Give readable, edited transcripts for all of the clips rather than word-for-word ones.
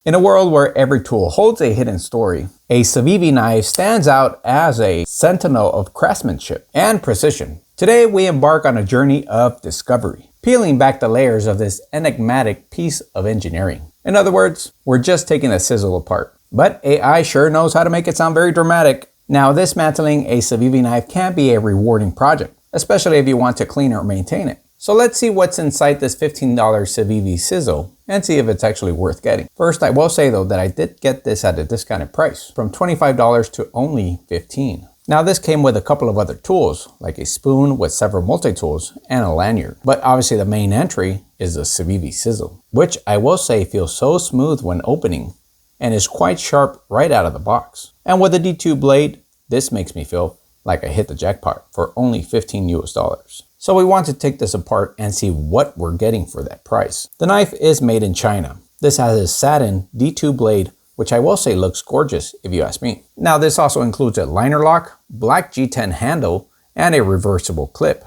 In a world where every tool holds a hidden story, a Civivi knife stands out as a sentinel of craftsmanship and precision. Today we embark on a journey of discovery, peeling back the layers of this enigmatic piece of engineering. In other words, we're just taking the sizzle apart. But AI sure knows how to make it sound very dramatic. Now, dismantling a Civivi knife can be a rewarding project, especially if you want to clean or maintain it. So let's see what's inside this $15 Civivi Zizzle and see if it's actually worth getting. First, I will say though that I did get this at a discounted price, from $25 to only $15. Now this came with a couple of other tools, like a spoon with several multi-tools and a lanyard. But obviously the main entry is the Civivi Zizzle, which I will say feels so smooth when opening and is quite sharp right out of the box. And with the D2 blade, this makes me feel like I hit the jackpot for only $15 US. So we want to take this apart and see what we're getting for that price. The knife is made in China. This has a satin D2 blade, which I will say looks gorgeous if you ask me. Now this also includes a liner lock, black G10 handle, and a reversible clip.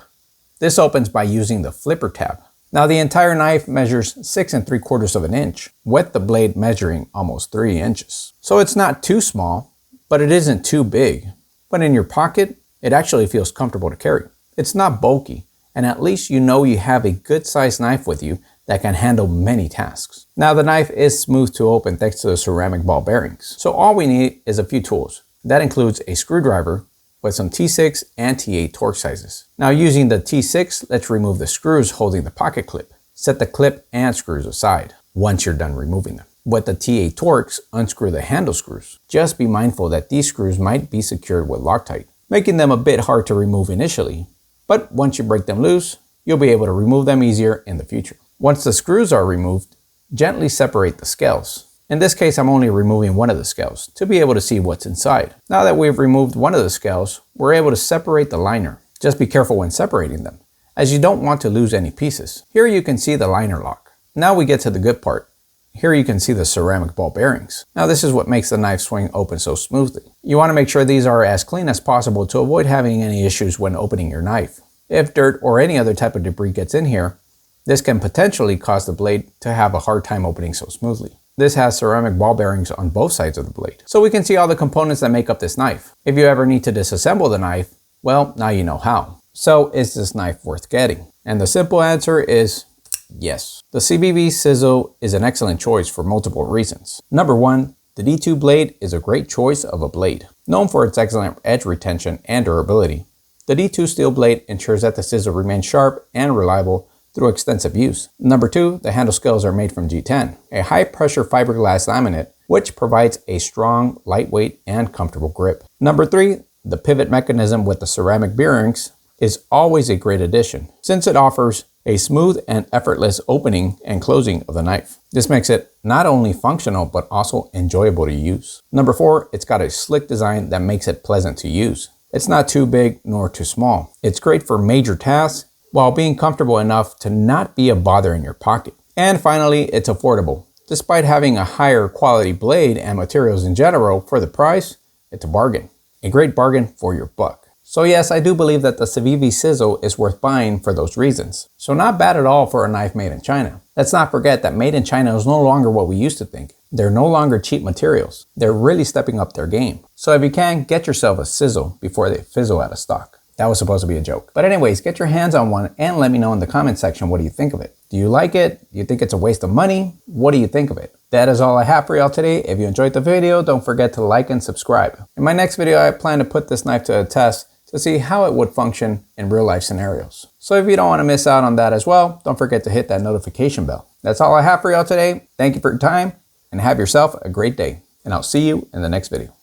This opens by using the flipper tab. Now the entire knife measures 6 3/4 inches, with the blade measuring almost 3 inches. So it's not too small, but it isn't too big. But in your pocket, it actually feels comfortable to carry. It's not bulky, and at least you know you have a good sized knife with you that can handle many tasks. Now the knife is smooth to open thanks to the ceramic ball bearings. So all we need is a few tools. That includes a screwdriver with some T6 and T8 torque sizes. Now using the T6, let's remove the screws holding the pocket clip. Set the clip and screws aside once you're done removing them. With the T8 torques, unscrew the handle screws. Just be mindful that these screws might be secured with Loctite, making them a bit hard to remove initially. But once you break them loose, you'll be able to remove them easier in the future. Once the screws are removed, gently separate the scales. In this case, I'm only removing one of the scales to be able to see what's inside. Now that we've removed one of the scales, we're able to separate the liner. Just be careful when separating them, as you don't want to lose any pieces. Here you can see the liner lock. Now we get to the good part. Here you can see the ceramic ball bearings. Now this is what makes the knife swing open so smoothly. You want to make sure these are as clean as possible to avoid having any issues when opening your knife. If dirt or any other type of debris gets in here, this can potentially cause the blade to have a hard time opening so smoothly. This has ceramic ball bearings on both sides of the blade, so we can see all the components that make up this knife. If you ever need to disassemble the knife, well, now you know how. So is this knife worth getting? And the simple answer is yes. The Civivi Zizzle is an excellent choice for multiple reasons. Number one, the D2 blade is a great choice of a blade. Known for its excellent edge retention and durability, the D2 steel blade ensures that the Zizzle remains sharp and reliable through extensive use. Number two, the handle scales are made from G10, a high pressure fiberglass laminate, which provides a strong, lightweight, and comfortable grip. Number three, the pivot mechanism with the ceramic bearings is always a great addition, since it offers a smooth and effortless opening and closing of the knife. This makes it not only functional, but also enjoyable to use. Number four, it's got a slick design that makes it pleasant to use. It's not too big nor too small. It's great for major tasks while being comfortable enough to not be a bother in your pocket. And finally, it's affordable. Despite having a higher quality blade and materials in general, for the price, it's a bargain. A great bargain for your buck. So yes, I do believe that the Civivi Zizzle is worth buying for those reasons. So not bad at all for a knife made in China. Let's not forget that made in China is no longer what we used to think. They're no longer cheap materials. They're really stepping up their game. So if you can, get yourself a Zizzle before they fizzle out of stock. That was supposed to be a joke. But anyways, get your hands on one and let me know in the comment section, what do you think of it? Do you like it? Do you think it's a waste of money? What do you think of it? That is all I have for y'all today. If you enjoyed the video, don't forget to like and subscribe. In my next video, I plan to put this knife to a test to see how it would function in real life scenarios. So if you don't want to miss out on that as well, don't forget to hit that notification bell. That's all I have for y'all today. Thank you for your time and have yourself a great day. And I'll see you in the next video.